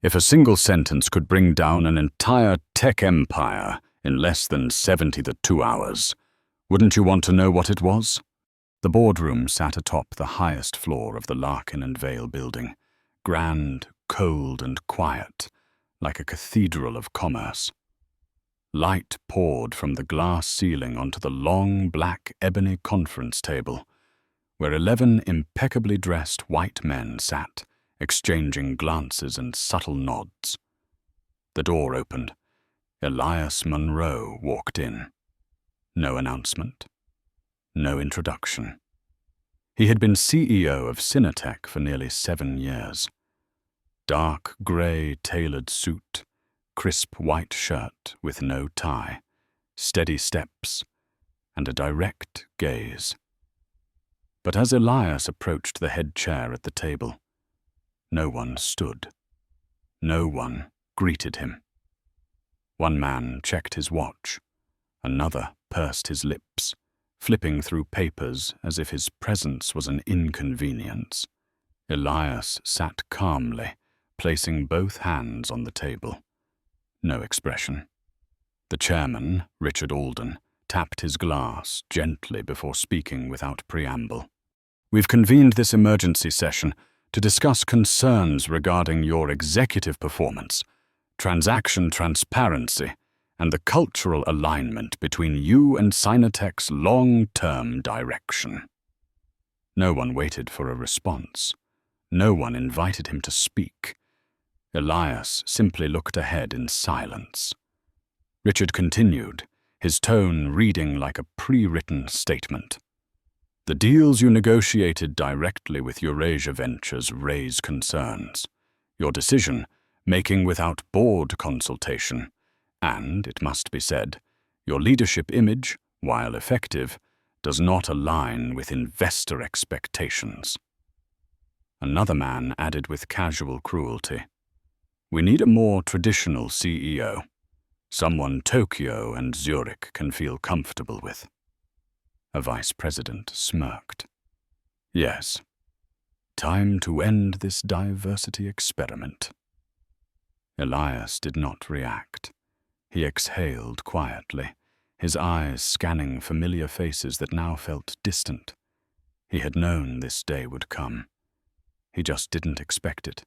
If a single sentence could bring down an entire tech empire in less than 72 hours, wouldn't you want to know what it was? The boardroom sat atop the highest floor of the Larkin and Vale building, grand, cold, and quiet, like a cathedral of commerce. Light poured from the glass ceiling onto the long, black ebony conference table, where 11 impeccably dressed white men sat, exchanging glances and subtle nods. The door opened. Elias Monroe walked in. No announcement. No introduction. He had been CEO of Synertech for nearly 7 years. Dark grey tailored suit, crisp white shirt with no tie, steady steps, and a direct gaze. But as Elias approached the head chair at the table, no one stood. No one greeted him. One man checked his watch. Another pursed his lips, flipping through papers as if his presence was an inconvenience. Elias sat calmly, placing both hands on the table. No expression. The chairman, Richard Alden, tapped his glass gently before speaking without preamble. "We've convened this emergency session to discuss concerns regarding your executive performance, transaction transparency, and the cultural alignment between you and Synertech's long-term direction." No one waited for a response. No one invited him to speak. Elias simply looked ahead in silence. Richard continued, his tone reading like a pre-written statement. "The deals you negotiated directly with Eurasia Ventures raise concerns. Your decision, making without board consultation, and, it must be said, your leadership image, while effective, does not align with investor expectations." Another man added with casual cruelty, "We need a more traditional CEO, someone Tokyo and Zurich can feel comfortable with." A vice president smirked. "Yes, time to end this diversity experiment." Elias did not react. He exhaled quietly, his eyes scanning familiar faces that now felt distant. He had known this day would come. He just didn't expect it.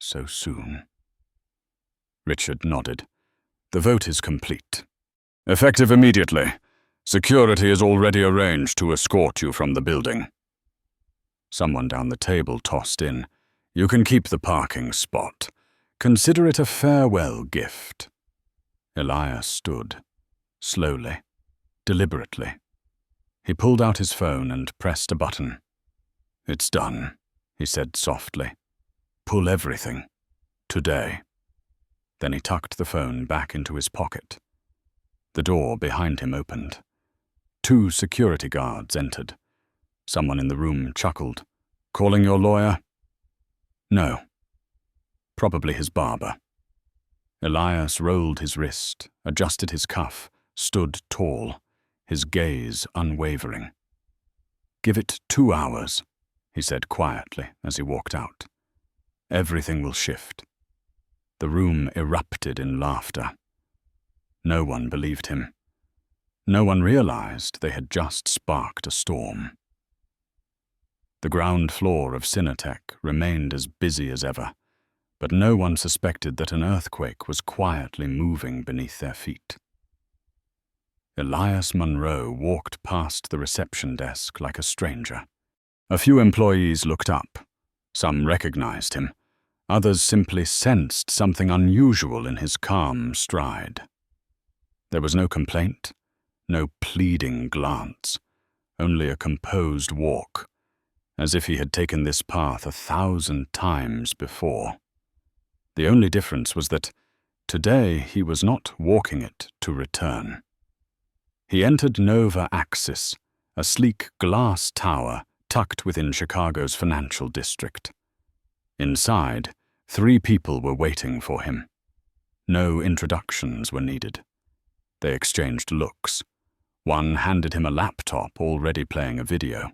So soon. Richard nodded. "The vote is complete. Effective immediately. Security is already arranged to escort you from the building." Someone down the table tossed in, "You can keep the parking spot. Consider it a farewell gift." Elias stood, slowly, deliberately. He pulled out his phone and pressed a button. "It's done," he said softly. "Pull everything. Today." Then he tucked the phone back into his pocket. The door behind him opened. 2 security guards entered. Someone in the room chuckled. "Calling your lawyer?" "No." "Probably his barber." Elias rolled his wrist, adjusted his cuff, stood tall, his gaze unwavering. "Give it 2 hours," he said quietly as he walked out. "Everything will shift." The room erupted in laughter. No one believed him. No one realized they had just sparked a storm. The ground floor of Synertech remained as busy as ever, but no one suspected that an earthquake was quietly moving beneath their feet. Elias Monroe walked past the reception desk like a stranger. A few employees looked up. Some recognized him. Others simply sensed something unusual in his calm stride. There was no complaint, no pleading glance, only a composed walk, as if he had taken this path 1,000 times before. The only difference was that today he was not walking it to return. He entered Nova Axis, a sleek glass tower tucked within Chicago's financial district. Inside, 3 people were waiting for him. No introductions were needed. They exchanged looks. One handed him a laptop already playing a video.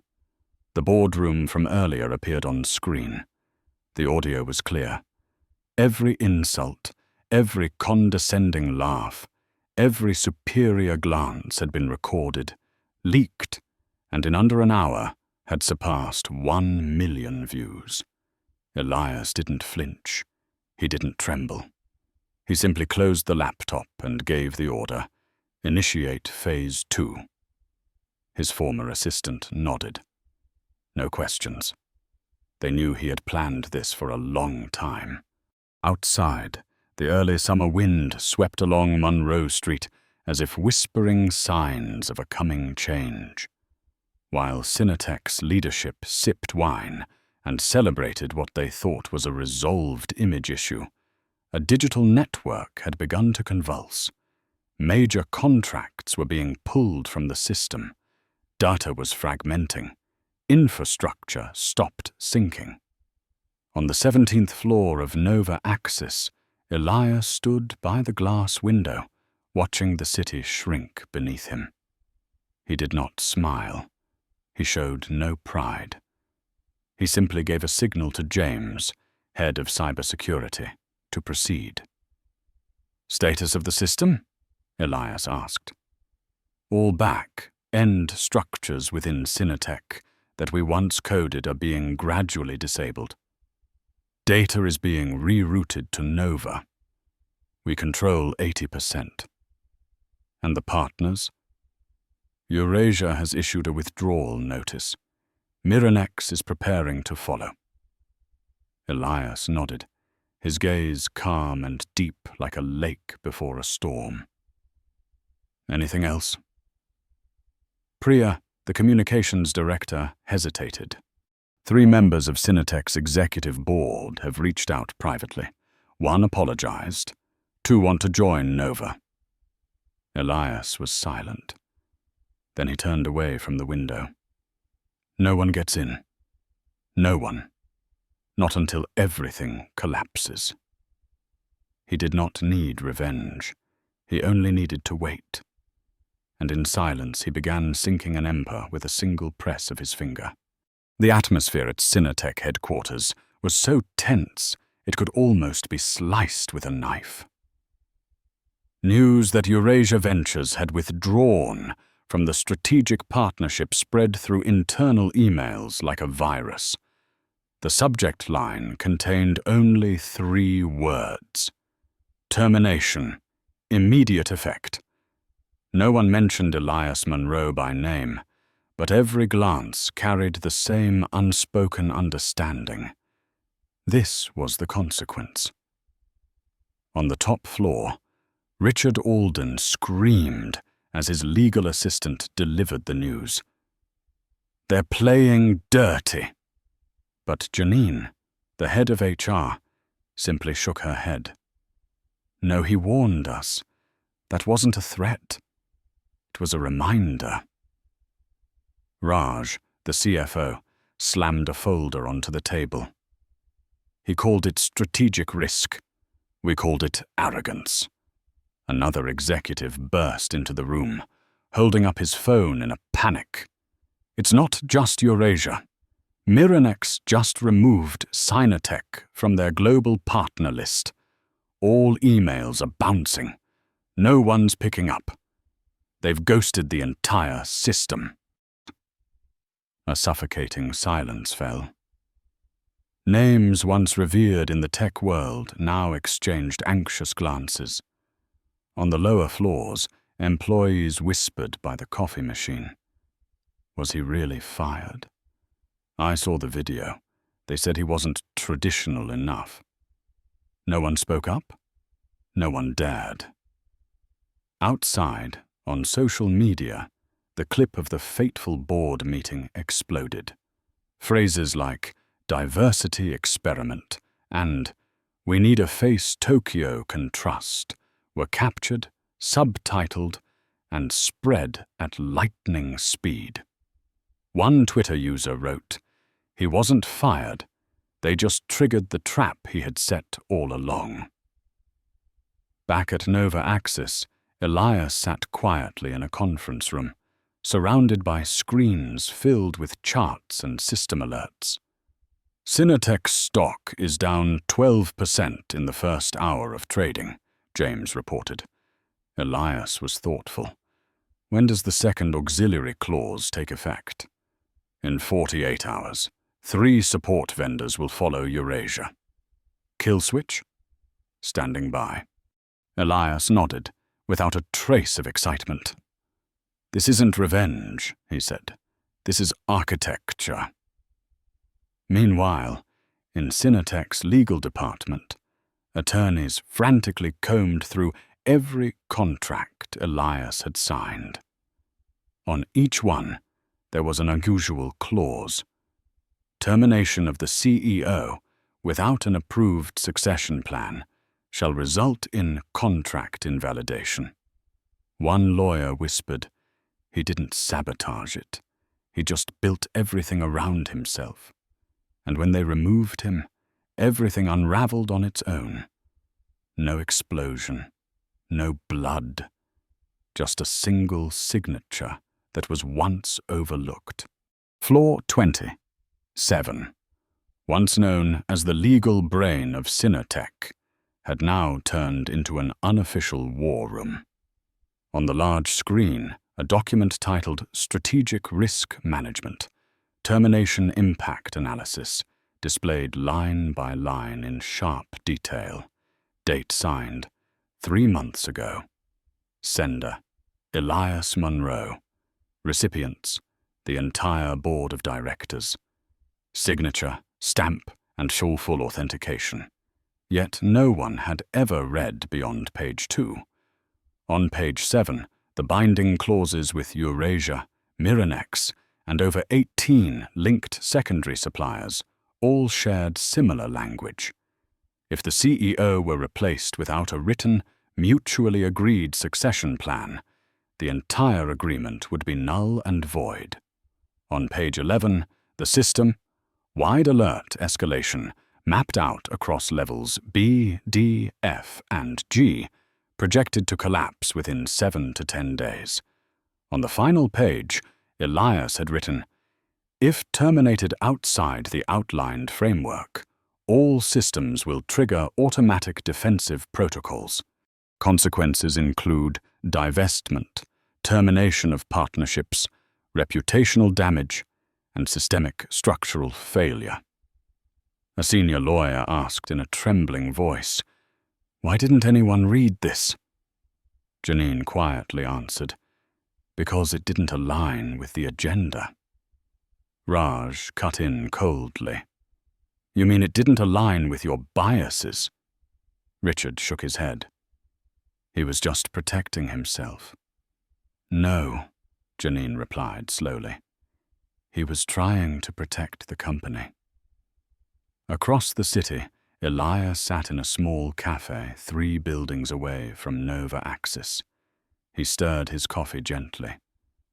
The boardroom from earlier appeared on screen. The audio was clear. Every insult, every condescending laugh, every superior glance had been recorded, leaked, and in under an hour had surpassed 1 million views. Elias didn't flinch. He didn't tremble. He simply closed the laptop and gave the order, "Initiate Phase 2. His former assistant nodded. No questions. They knew he had planned this for a long time. Outside, the early summer wind swept along Monroe Street as if whispering signs of a coming change. While Synertech's leadership sipped wine and celebrated what they thought was a resolved image issue, a digital network had begun to convulse. Major contracts were being pulled from the system. Data was fragmenting. Infrastructure stopped syncing. On the 17th floor of Nova Axis, Elias stood by the glass window, watching the city shrink beneath him. He did not smile. He showed no pride. He simply gave a signal to James, head of cybersecurity, to proceed. "Status of the system?" Elias asked. "All back. End structures within Synertech that we once coded are being gradually disabled. Data is being rerouted to Nova. We control 80%. And the partners? Eurasia has issued a withdrawal notice. Miranex is preparing to follow." Elias nodded, his gaze calm and deep like a lake before a storm. "Anything else?" Priya, the communications director, hesitated. 3 members of Synertech's executive board have reached out privately. 1 apologized. 2 want to join Nova. Elias was silent. Then he turned away from the window. No one gets in. No one. Not until everything collapses. He did not need revenge. He only needed to wait. And in silence he began sinking an ember with a single press of his finger. The atmosphere at Synertech headquarters was so tense it could almost be sliced with a knife. News that Eurasia Ventures had withdrawn from the strategic partnership spread through internal emails like a virus. The subject line contained only 3 words: termination, immediate effect. No one mentioned Elias Monroe by name, but every glance carried the same unspoken understanding. This was the consequence. On the top floor, Richard Alden screamed as his legal assistant delivered the news. "They're playing dirty." But Janine, the head of HR, simply shook her head. "No, he warned us. That wasn't a threat. It was a reminder." Raj, the CFO, slammed a folder onto the table. He called it strategic risk. We called it arrogance. Another executive burst into the room, holding up his phone in a panic. "It's not just Eurasia. Miranex just removed Synertech from their global partner list. All emails are bouncing. No one's picking up. They've ghosted the entire system." A suffocating silence fell. Names once revered in the tech world now exchanged anxious glances. On the lower floors, employees whispered by the coffee machine. Was he really fired? I saw the video. They said he wasn't traditional enough. No one spoke up? No one dared. Outside, on social media, the clip of the fateful board meeting exploded. Phrases like "diversity experiment" and "we need a face Tokyo can trust" were captured, subtitled, and spread at lightning speed. One Twitter user wrote, "He wasn't fired. They just triggered the trap he had set all along." Back at Nova Axis, Elias sat quietly in a conference room, surrounded by screens filled with charts and system alerts. Synertech stock is down 12% in the first hour of trading, James reported. Elias was thoughtful. When does the second auxiliary clause take effect? In 48 hours. 3 support vendors will follow Eurasia. Kill switch? Standing by. Elias nodded, without a trace of excitement. This isn't revenge, he said. This is architecture. Meanwhile, in Synertech's legal department, attorneys frantically combed through every contract Elias had signed. On each one, there was an unusual clause. Termination of the CEO without an approved succession plan shall result in contract invalidation. One lawyer whispered, he didn't sabotage it. He just built everything around himself. And when they removed him, everything unraveled on its own. No explosion, no blood, just a single signature that was once overlooked. Floor 20, 7, once known as the legal brain of Synertech, had now turned into an unofficial war room. On the large screen, a document titled Strategic Risk Management, Termination Impact Analysis, displayed line by line in sharp detail. Date signed, 3 months ago. Sender, Elias Monroe. Recipients, the entire board of directors. Signature, stamp, and full authentication. Yet no one had ever read beyond page 2. On page 7, the binding clauses with Eurasia, Miranex, and over 18 linked secondary suppliers all shared similar language. If the CEO were replaced without a written, mutually agreed succession plan, the entire agreement would be null and void. On page 11, the system, wide alert escalation, mapped out across levels B, D, F, and G, projected to collapse within 7 to 10 days. On the final page, Elias had written, if terminated outside the outlined framework, all systems will trigger automatic defensive protocols. Consequences include divestment, termination of partnerships, reputational damage, and systemic structural failure. A senior lawyer asked in a trembling voice, why didn't anyone read this? Janine quietly answered, because it didn't align with the agenda. Raj cut in coldly. You mean it didn't align with your biases? Richard shook his head. He was just protecting himself. No, Janine replied slowly. He was trying to protect the company. Across the city, Elias sat in a small cafe 3 buildings away from Nova Axis. He stirred his coffee gently.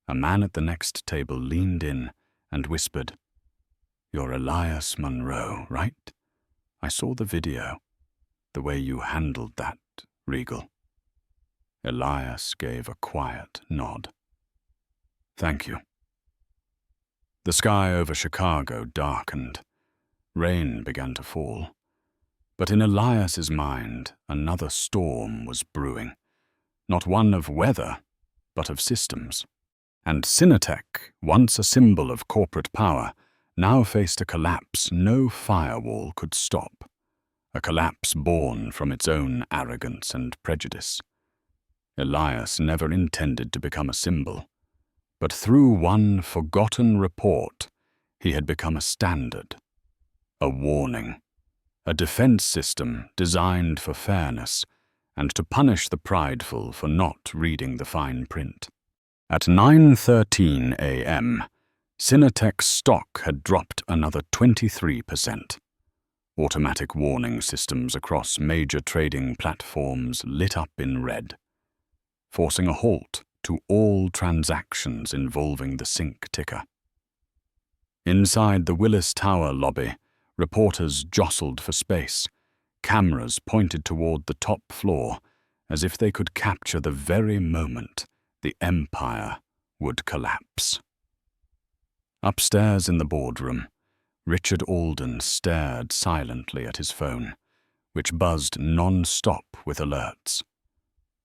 A man at the next table leaned in and whispered, You're Elias Monroe, right? I saw the video. The way you handled that, Regal. Elias gave a quiet nod. Thank you. The sky over Chicago darkened. Rain began to fall. But in Elias's mind, another storm was brewing. Not one of weather, but of systems. And Synertech, once a symbol of corporate power, now faced a collapse no firewall could stop. A collapse born from its own arrogance and prejudice. Elias never intended to become a symbol, but through one forgotten report, he had become a standard, a warning, a defense system designed for fairness and to punish the prideful for not reading the fine print. At 9:13 a.m., Synertech's stock had dropped another 23%. Automatic warning systems across major trading platforms lit up in red, forcing a halt to all transactions involving the sync ticker. Inside the Willis Tower lobby, reporters jostled for space. Cameras pointed toward the top floor as if they could capture the very moment the empire would collapse. Upstairs in the boardroom, Richard Alden stared silently at his phone, which buzzed non-stop with alerts.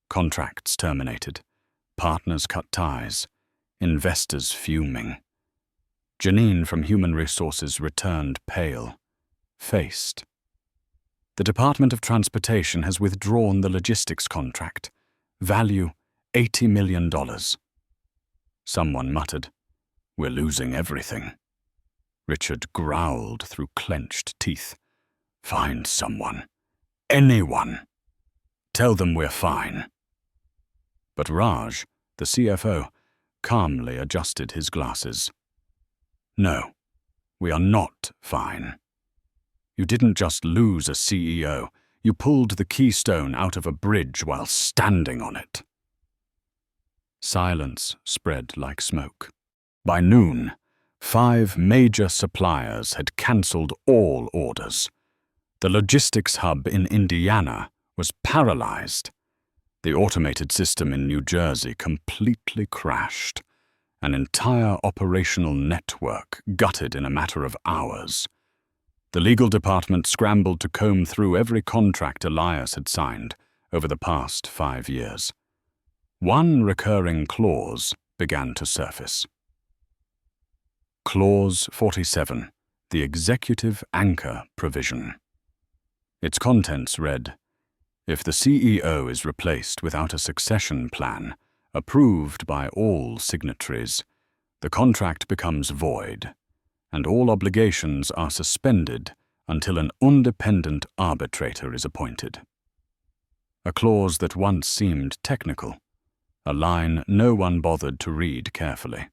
Contracts terminated, partners cut ties, investors fuming. Janine from Human Resources returned pale, faced. The Department of Transportation has withdrawn the logistics contract. Value $80 million. Someone muttered, "We're losing everything." Richard growled through clenched teeth. "Find someone. Anyone. Tell them we're fine." But Raj, the CFO, calmly adjusted his glasses. "No, we are not fine. You didn't just lose a CEO, you pulled the keystone out of a bridge while standing on it." Silence spread like smoke. By noon, 5 major suppliers had cancelled all orders. The logistics hub in Indiana was paralyzed. The automated system in New Jersey completely crashed. An entire operational network gutted in a matter of hours. The legal department scrambled to comb through every contract Elias had signed over the past 5 years. One recurring clause began to surface. Clause 47, the Executive Anchor Provision. Its contents read, "If the CEO is replaced without a succession plan, approved by all signatories, the contract becomes void, and all obligations are suspended until an independent arbitrator is appointed." A clause that once seemed technical, a line no one bothered to read carefully.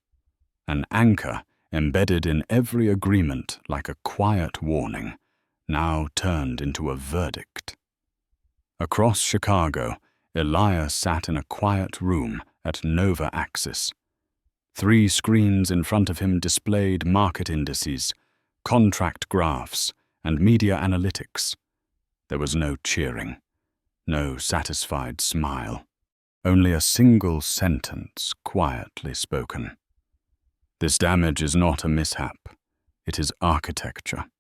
An anchor embedded in every agreement like a quiet warning, now turned into a verdict. Across Chicago, Elias sat in a quiet room at Nova Axis. 3 screens in front of him displayed market indices, contract graphs, and media analytics. There was no cheering, no satisfied smile, only a single sentence quietly spoken. "This damage is not a mishap, it is architecture."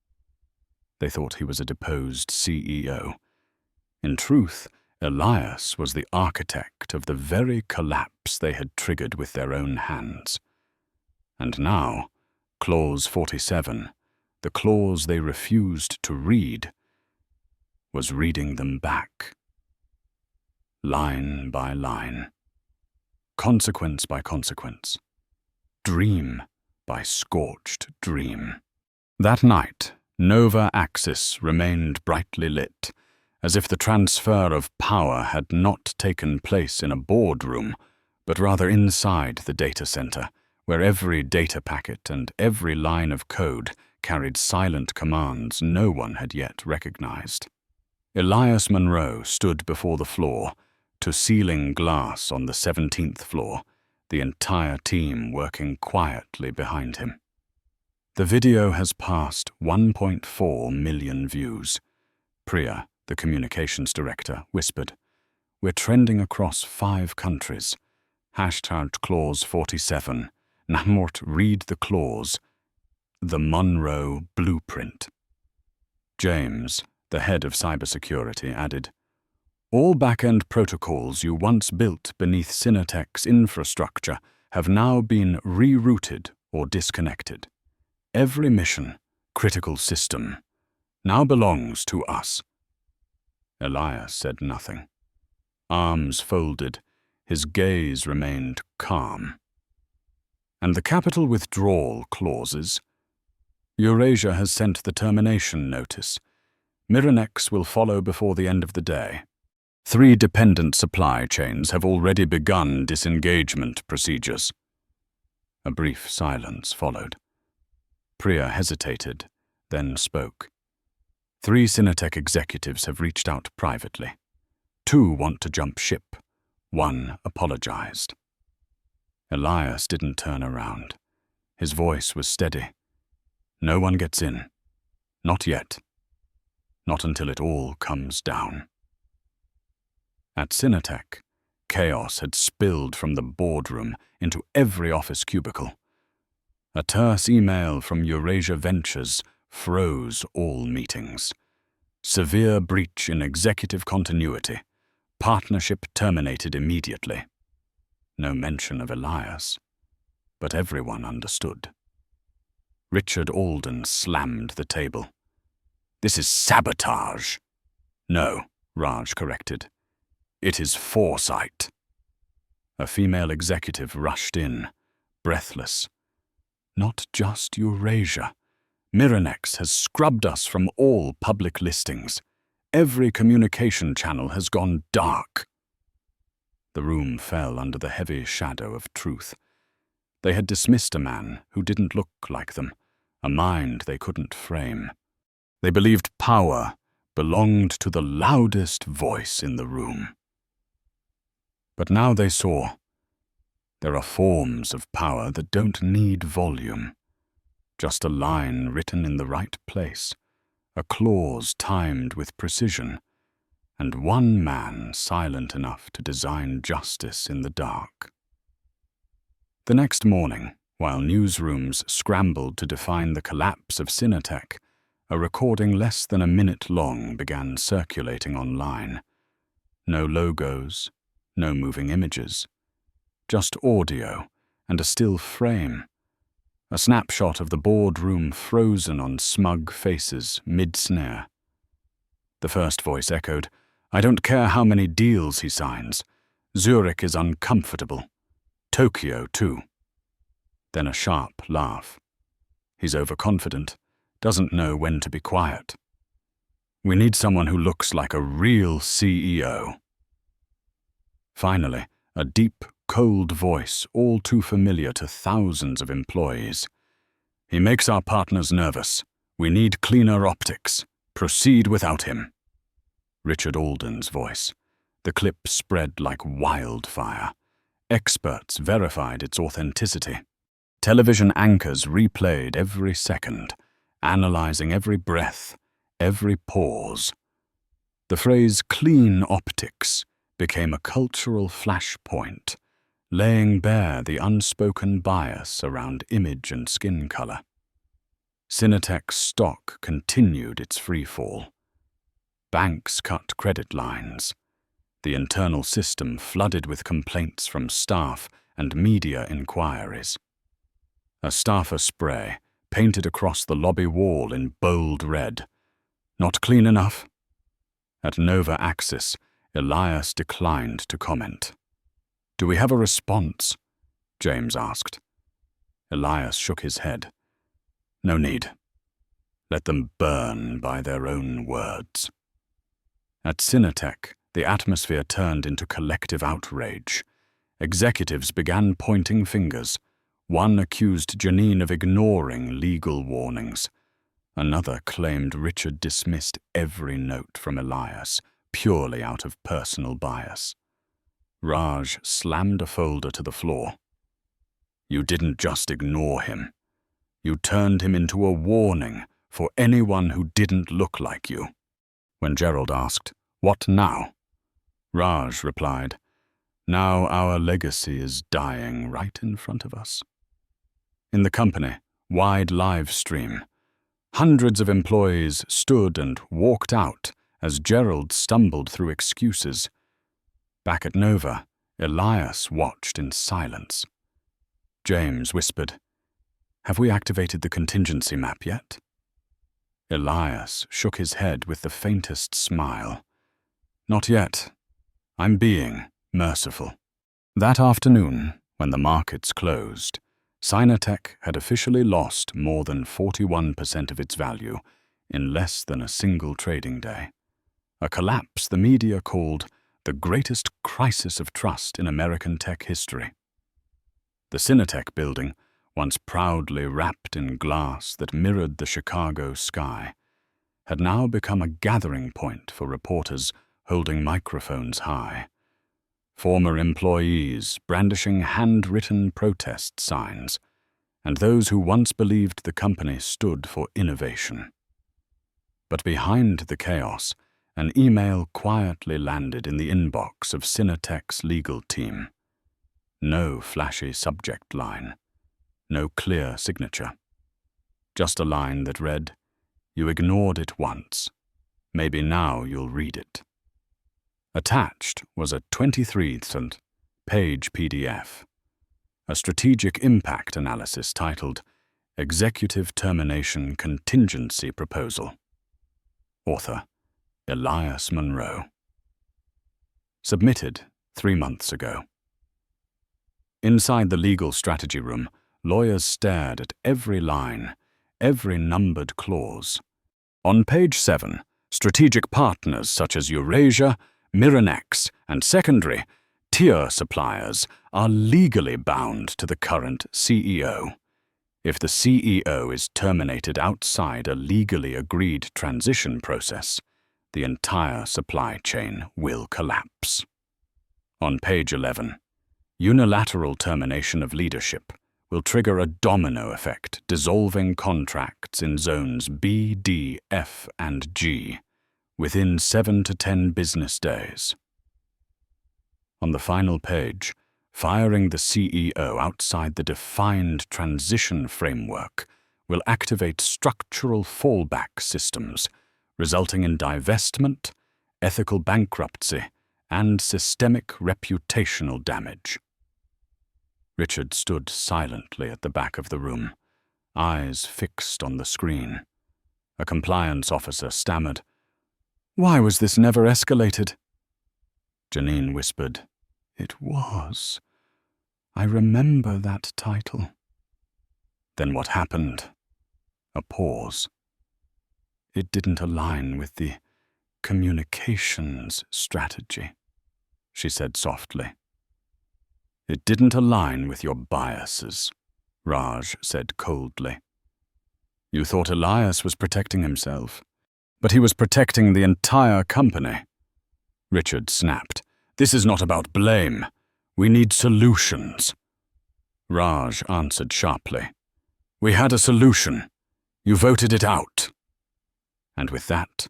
They thought he was a deposed CEO. In truth, Elias was the architect of the very collapse they had triggered with their own hands. And now, Clause 47, the clause they refused to read, was reading them back. Line by line. Consequence by consequence. Dream by scorched dream. That night, Nova Axis remained brightly lit, as if the transfer of power had not taken place in a boardroom, but rather inside the data center, where every data packet and every line of code carried silent commands no one had yet recognized. Elias Monroe stood before the floor, to ceiling glass on the 17th floor, the entire team working quietly behind him. The video has passed 1.4 million views. Priya, the communications director, whispered, "We're trending across 5 countries. Hashtag Clause 47. Namort, read the clause. The Monroe Blueprint." James, the head of cybersecurity, added, "All back-end protocols you once built beneath Synertech's infrastructure have now been rerouted or disconnected. Every mission, critical system, now belongs to us." Elias said nothing. Arms folded, his gaze remained calm. "And the capital withdrawal clauses? Eurasia has sent the termination notice. Miranex will follow before the end of the day. 3 dependent supply chains have already begun disengagement procedures." A brief silence followed. Priya hesitated, then spoke. 3 Synertech executives have reached out privately. 2 want to jump ship. 1 apologized. Elias didn't turn around. His voice was steady. "No one gets in. Not yet. Not until it all comes down." At Synertech, chaos had spilled from the boardroom into every office cubicle. A terse email from Eurasia Ventures froze all meetings. Severe breach in executive continuity. Partnership terminated immediately. No mention of Elias, but everyone understood. Richard Alden slammed the table. "This is sabotage." "No," Raj corrected. "It is foresight." A female executive rushed in, breathless. "Not just Eurasia. Miranex has scrubbed us from all public listings. Every communication channel has gone dark." The room fell under the heavy shadow of truth. They had dismissed a man who didn't look like them, a mind they couldn't frame. They believed power belonged to the loudest voice in the room. But now they saw there are forms of power that don't need volume. Just a line written in the right place, a clause timed with precision, and one man silent enough to design justice in the dark. The next morning, while newsrooms scrambled to define the collapse of Synertech, a recording less than a minute long began circulating online. No logos, no moving images, just audio and a still frame. A snapshot of the boardroom frozen on smug faces mid-snare. The first voice echoed, "I don't care how many deals he signs. Zurich is uncomfortable. Tokyo, too." Then a sharp laugh. "He's overconfident, doesn't know when to be quiet. We need someone who looks like a real CEO." Finally, a deep, cold voice all too familiar to thousands of employees. "He makes our partners nervous. We need cleaner optics. Proceed without him." Richard Alden's voice. The clip spread like wildfire. Experts verified its authenticity. Television anchors replayed every second, analyzing every breath, every pause. The phrase "clean optics" became a cultural flashpoint, laying bare the unspoken bias around image and skin color. Synertech's stock continued its freefall. Banks cut credit lines. The internal system flooded with complaints from staff and media inquiries. A staffer spray painted across the lobby wall in bold red. "Not clean enough?" At Nova Axis, Elias declined to comment. "Do we have a response?" James asked. Elias shook his head. "No need. Let them burn by their own words." At Synertech, the atmosphere turned into collective outrage. Executives began pointing fingers. One accused Janine of ignoring legal warnings. Another claimed Richard dismissed every note from Elias, purely out of personal bias. Raj slammed a folder to the floor. "You didn't just ignore him. You turned him into a warning for anyone who didn't look like you." When Gerald asked, "What now?" Raj replied, "Now our legacy is dying right in front of us." In the company, wide live stream, hundreds of employees stood and walked out as Gerald stumbled through excuses. Back at Nova, Elias watched in silence. James whispered, "Have we activated the contingency map yet?" Elias shook his head with the faintest smile. "Not yet. I'm being merciful." That afternoon, when the markets closed, Synertech had officially lost more than 41% of its value in less than a single trading day. A collapse the media called the greatest crisis of trust in American tech history. The Synertech building, once proudly wrapped in glass that mirrored the Chicago sky, had now become a gathering point for reporters holding microphones high. Former employees brandishing handwritten protest signs, and those who once believed the company stood for innovation. But behind the chaos, an email quietly landed in the inbox of Synertech's legal team. No flashy subject line, no clear signature. Just a line that read, You ignored it once. Maybe now you'll read it. Attached was a 23-page PDF, a strategic impact analysis titled Executive Termination Contingency Proposal. Author, Elias Monroe. Submitted 3 months ago. Inside the legal strategy room, lawyers stared at every line, every numbered clause. On page 7, strategic partners such as Eurasia, Miranex, and secondary tier suppliers are legally bound to the current CEO. If the CEO is terminated outside a legally agreed transition process, the entire supply chain will collapse. On page 11, unilateral termination of leadership will trigger a domino effect, dissolving contracts in zones B, D, F, and G within 7 to 10 business days. On the final page, firing the CEO outside the defined transition framework will activate structural fallback systems, resulting in divestment, ethical bankruptcy, and systemic reputational damage. Richard stood silently at the back of the room, eyes fixed on the screen. A compliance officer stammered, "Why was this never escalated?" Janine whispered, "It was. I remember that title." Then what happened? A pause. "It didn't align with the communications strategy," she said softly. "It didn't align with your biases," Raj said coldly. "You thought Elias was protecting himself, but he was protecting the entire company." Richard snapped, "This is not about blame. We need solutions." Raj answered sharply, "We had a solution. You voted it out." And with that,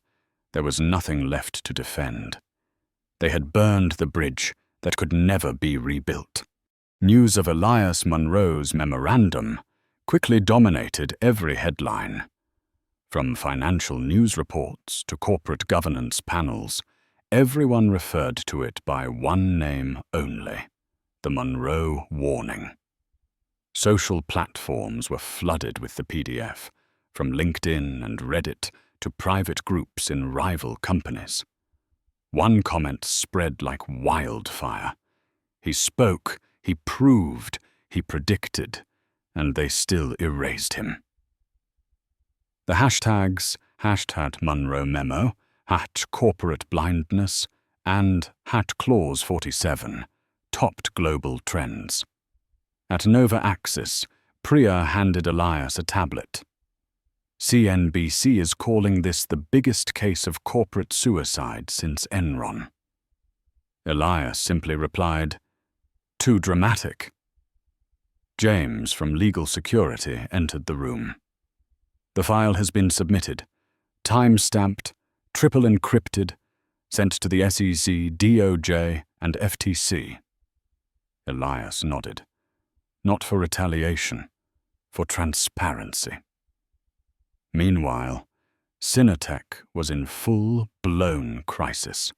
there was nothing left to defend. They had burned the bridge that could never be rebuilt. News of Elias Monroe's memorandum quickly dominated every headline. From financial news reports to corporate governance panels, everyone referred to it by one name only: the Monroe Warning. Social platforms were flooded with the PDF, from LinkedIn and Reddit to private groups in rival companies. One comment spread like wildfire. He spoke, he proved, he predicted, and they still erased him. The hashtags #Monroe Memo, #Corporate Blindness, and #Clause47 topped global trends. At Nova Axis, Priya handed Elias a tablet. CNBC is calling this the biggest case of corporate suicide since Enron. Elias simply replied, "Too dramatic." James from Legal Security entered the room. "The file has been submitted, time-stamped, triple encrypted, sent to the SEC, DOJ, and FTC." Elias nodded. Not for retaliation, for transparency. Meanwhile, Synertech was in full-blown crisis.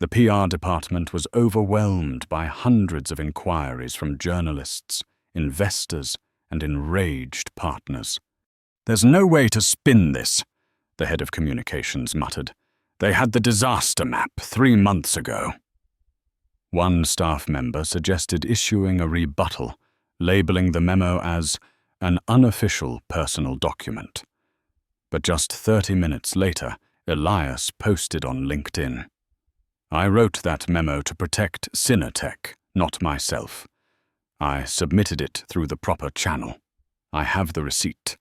The PR department was overwhelmed by hundreds of inquiries from journalists, investors, and enraged partners. "There's no way to spin this," the head of communications muttered. "They had the disaster map 3 months ago." One staff member suggested issuing a rebuttal, labeling the memo as an unofficial personal document. But just 30 minutes later, Elias posted on LinkedIn, "I wrote that memo to protect Synertech, not myself. I submitted it through the proper channel. I have the receipt.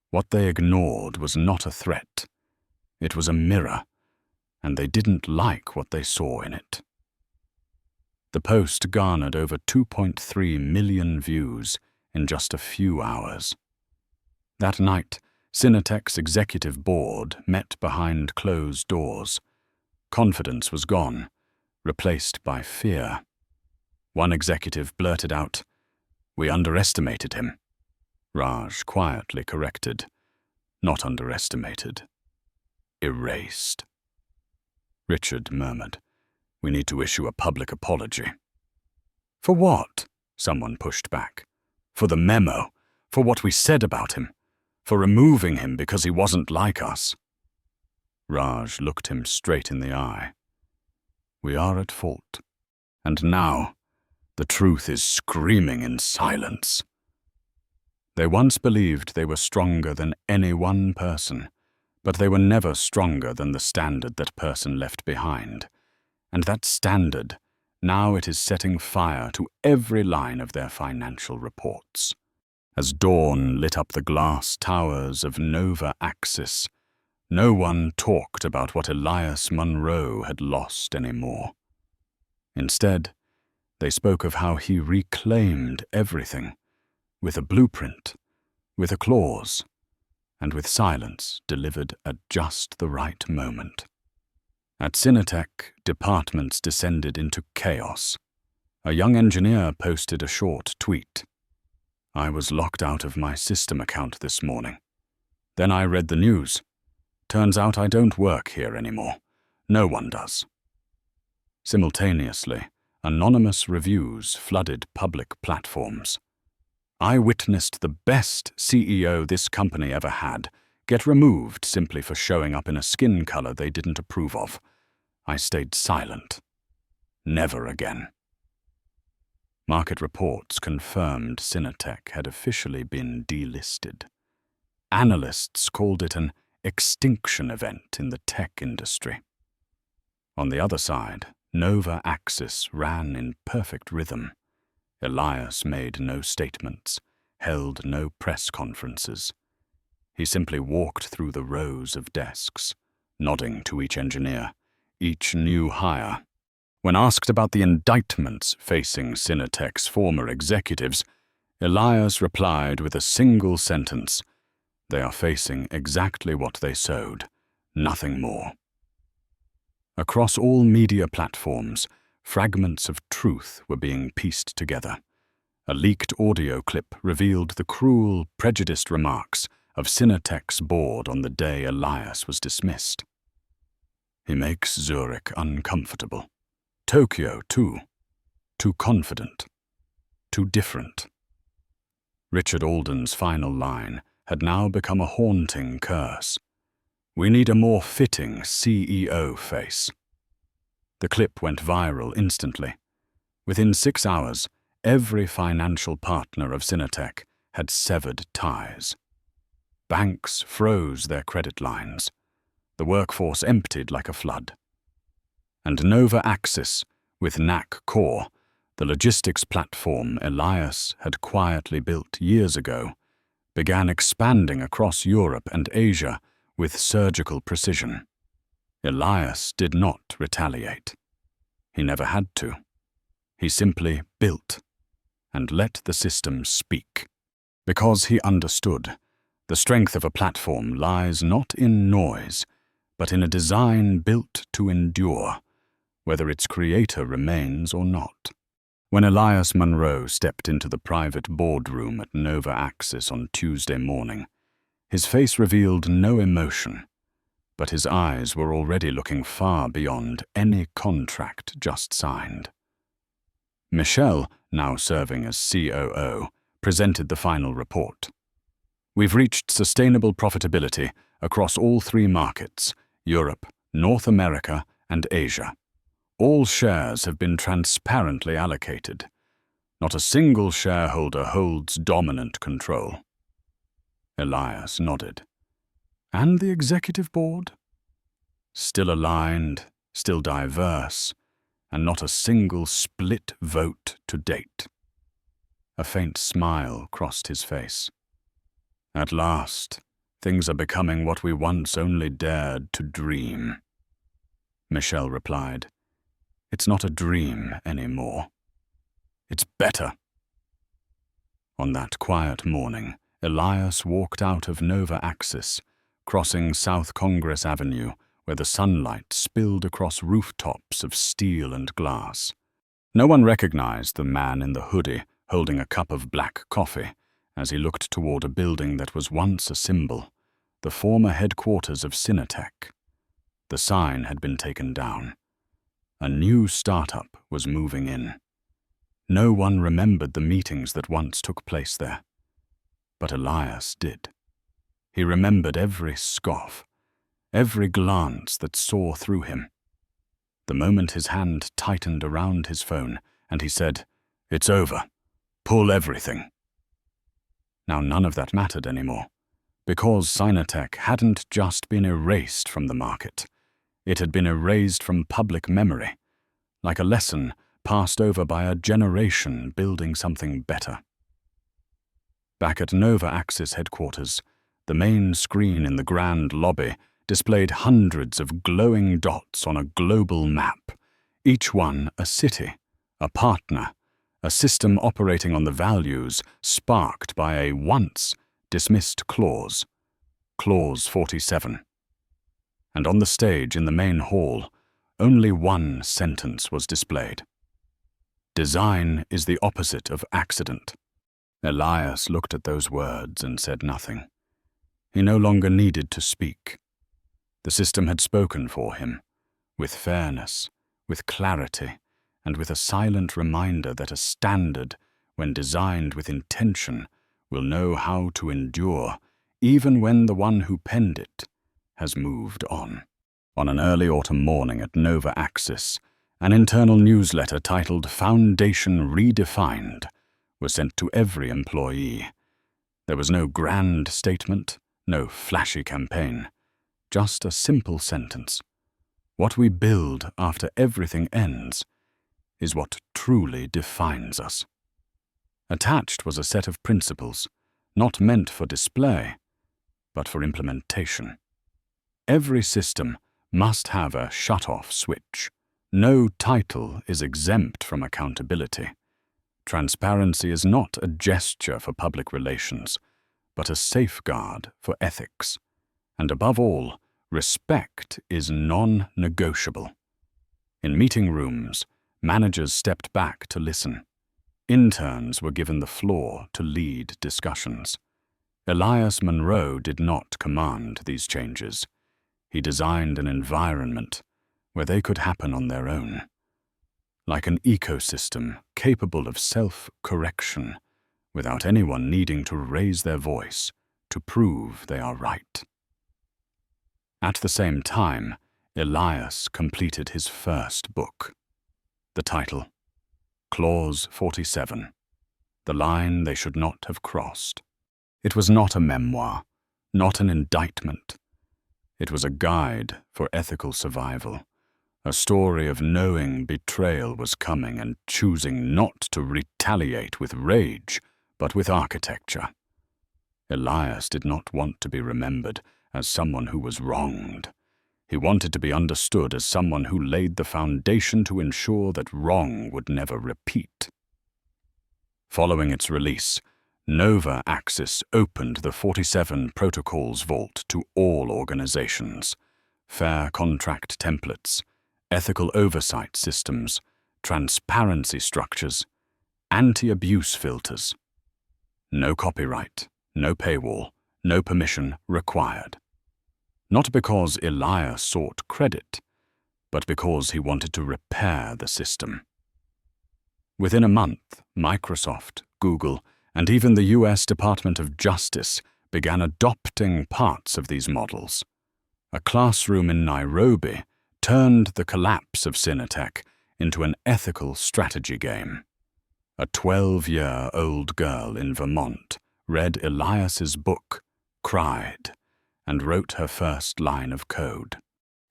What they ignored was not a threat. It was a mirror, and they didn't like what they saw in it." The post garnered over 2.3 million views in just a few hours. That night, Synertech's executive board met behind closed doors. Confidence was gone, replaced by fear. One executive blurted out, "We underestimated him." Raj quietly corrected, Not underestimated. Erased. Richard murmured, "We need to issue a public apology." "For what?" Someone pushed back. "For the memo. For what we said about him. For removing him because he wasn't like us." Raj looked him straight in the eye. "We are at fault. And now, the truth is screaming in silence." They once believed they were stronger than any one person, but they were never stronger than the standard that person left behind. And that standard, now it is setting fire to every line of their financial reports. As dawn lit up the glass towers of Nova Axis, no one talked about what Elias Monroe had lost anymore. Instead, they spoke of how he reclaimed everything, with a blueprint, with a clause, and with silence delivered at just the right moment. At Synertech, departments descended into chaos. A young engineer posted a short tweet. "I was locked out of my system account this morning. Then I read the news. Turns out I don't work here anymore. No one does." Simultaneously, anonymous reviews flooded public platforms. "I witnessed the best CEO this company ever had get removed simply for showing up in a skin color they didn't approve of. I stayed silent. Never again." Market reports confirmed Synertech had officially been delisted. Analysts called it an extinction event in the tech industry. On the other side, Nova Axis ran in perfect rhythm. Elias made no statements, held no press conferences. He simply walked through the rows of desks, nodding to each engineer, each new hire. When asked about the indictments facing Synertech's former executives, Elias replied with a single sentence, "They are facing exactly what they sowed, nothing more." Across all media platforms, fragments of truth were being pieced together. A leaked audio clip revealed the cruel, prejudiced remarks of Synertech's board on the day Elias was dismissed. "He makes Zurich uncomfortable. Tokyo, too. Too confident. Too different." Richard Alden's final line had now become a haunting curse. "We need a more fitting CEO face." The clip went viral instantly. Within 6 hours, every financial partner of Synertech had severed ties. Banks froze their credit lines. The workforce emptied like a flood. And Nova Axis, with NAC Core, the logistics platform Elias had quietly built years ago, began expanding across Europe and Asia with surgical precision. Elias did not retaliate. He never had to. He simply built and let the system speak. Because he understood, the strength of a platform lies not in noise, but in a design built to endure, whether its creator remains or not. When Elias Monroe stepped into the private boardroom at Nova Axis on Tuesday morning, his face revealed no emotion, but his eyes were already looking far beyond any contract just signed. Michelle, now serving as COO, presented the final report. "We've reached sustainable profitability across all 3 markets, Europe, North America, and Asia. All shares have been transparently allocated. Not a single shareholder holds dominant control." Elias nodded. "And the executive board?" "Still aligned, still diverse, and not a single split vote to date." A faint smile crossed his face. "At last, things are becoming what we once only dared to dream." Michelle replied, "It's not a dream anymore. It's better." On that quiet morning, Elias walked out of Nova Axis, crossing South Congress Avenue, where the sunlight spilled across rooftops of steel and glass. No one recognized the man in the hoodie holding a cup of black coffee as he looked toward a building that was once a symbol, the former headquarters of Synertech. The sign had been taken down. A new startup was moving in. No one remembered the meetings that once took place there. But Elias did. He remembered every scoff, every glance that saw through him. The moment his hand tightened around his phone and he said, "It's over. Pull everything." Now none of that mattered anymore, because Synertech hadn't just been erased from the market. It had been erased from public memory, like a lesson passed over by a generation building something better. Back at Nova Axis headquarters, the main screen in the grand lobby displayed hundreds of glowing dots on a global map, each one a city, a partner, a system operating on the values sparked by a once dismissed clause, Clause 47. And on the stage in the main hall, only one sentence was displayed. "Design is the opposite of accident." Elias looked at those words and said nothing. He no longer needed to speak. The system had spoken for him, with fairness, with clarity, and with a silent reminder that a standard, when designed with intention, will know how to endure, even when the one who penned it has moved on. On an early autumn morning at Nova Axis, an internal newsletter titled "Foundation Redefined" was sent to every employee. There was no grand statement, no flashy campaign, just a simple sentence. What we build after everything ends is what truly defines us. Attached was a set of principles, not meant for display, but for implementation. Every system must have a shut-off switch. No title is exempt from accountability. Transparency is not a gesture for public relations, but a safeguard for ethics. And above all, respect is non-negotiable. In meeting rooms, managers stepped back to listen. Interns were given the floor to lead discussions. Elias Monroe did not command these changes. He designed an environment where they could happen on their own, like an ecosystem capable of self-correction, without anyone needing to raise their voice to prove they are right. At the same time, Elias completed his first book. The title, Clause 47, The Line They Should Not Have Crossed. It was not a memoir, not an indictment. It was a guide for ethical survival, a story of knowing betrayal was coming and choosing not to retaliate with rage, but with architecture. Elias did not want to be remembered as someone who was wronged. He wanted to be understood as someone who laid the foundation to ensure that wrong would never repeat. Following its release, Nova Axis opened the 47 Protocols Vault to all organizations. Fair contract templates, ethical oversight systems, transparency structures, anti-abuse filters. No copyright, no paywall, no permission required. Not because Elias sought credit, but because he wanted to repair the system. Within a month, Microsoft, Google, and even the US Department of Justice began adopting parts of these models. A classroom in Nairobi turned the collapse of Synertech into an ethical strategy game. A 12-year-old girl in Vermont read Elias's book, cried, and wrote her first line of code.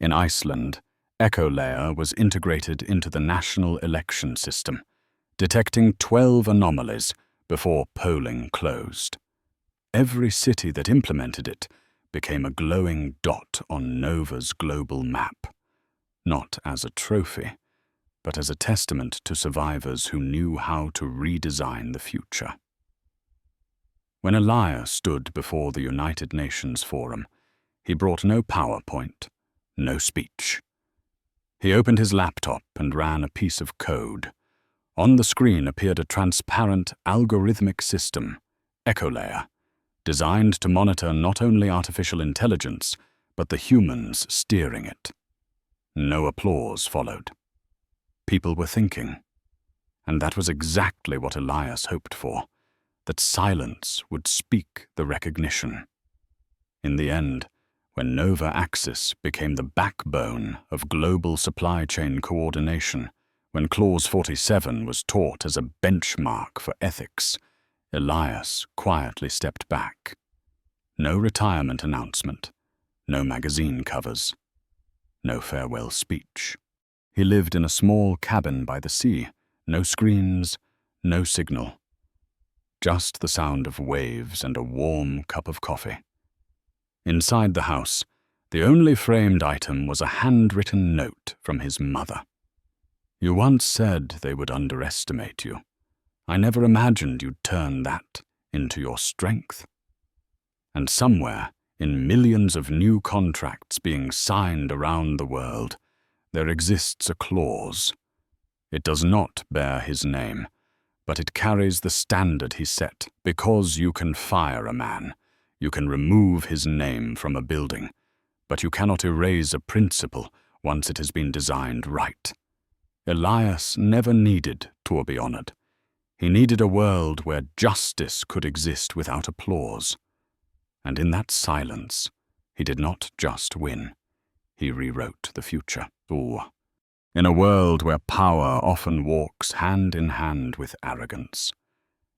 In Iceland, Echo Layer was integrated into the national election system, detecting 12 anomalies before polling closed. Every city that implemented it became a glowing dot on Nova's global map, not as a trophy, but as a testament to survivors who knew how to redesign the future. When Elias stood before the United Nations Forum, he brought no PowerPoint, no speech. He opened his laptop and ran a piece of code. On the screen appeared a transparent algorithmic system, Echo Layer, designed to monitor not only artificial intelligence, but the humans steering it. No applause followed. People were thinking. And that was exactly what Elias hoped for, that silence would speak the recognition. In the end, when Nova Axis became the backbone of global supply chain coordination, when Clause 47 was taught as a benchmark for ethics, Elias quietly stepped back. No retirement announcement, no magazine covers, no farewell speech. He lived in a small cabin by the sea, no screens, no signal. Just the sound of waves and a warm cup of coffee. Inside the house, the only framed item was a handwritten note from his mother. "You once said they would underestimate you. I never imagined you'd turn that into your strength." And somewhere, in millions of new contracts being signed around the world, there exists a clause. It does not bear his name, but it carries the standard he set, because you can fire a man, you can remove his name from a building, but you cannot erase a principle once it has been designed right. Elias never needed to be honored. He needed a world where justice could exist without applause. And in that silence, he did not just win. He rewrote the future. In a world where power often walks hand in hand with arrogance,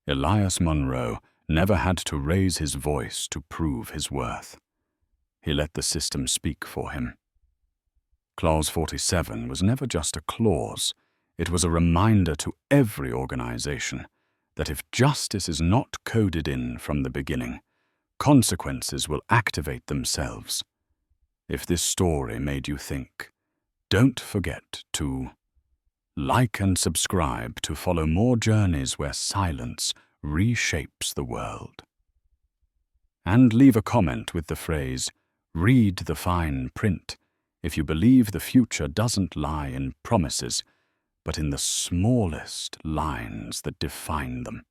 Elias Monroe never had to raise his voice to prove his worth. He let the system speak for him. Clause 47 was never just a clause. It was a reminder to every organization that if justice is not coded in from the beginning, consequences will activate themselves. If this story made you think, don't forget to like and subscribe to follow more journeys where silence reshapes the world. And leave a comment with the phrase, "Read the fine print," if you believe the future doesn't lie in promises, but in the smallest lines that define them.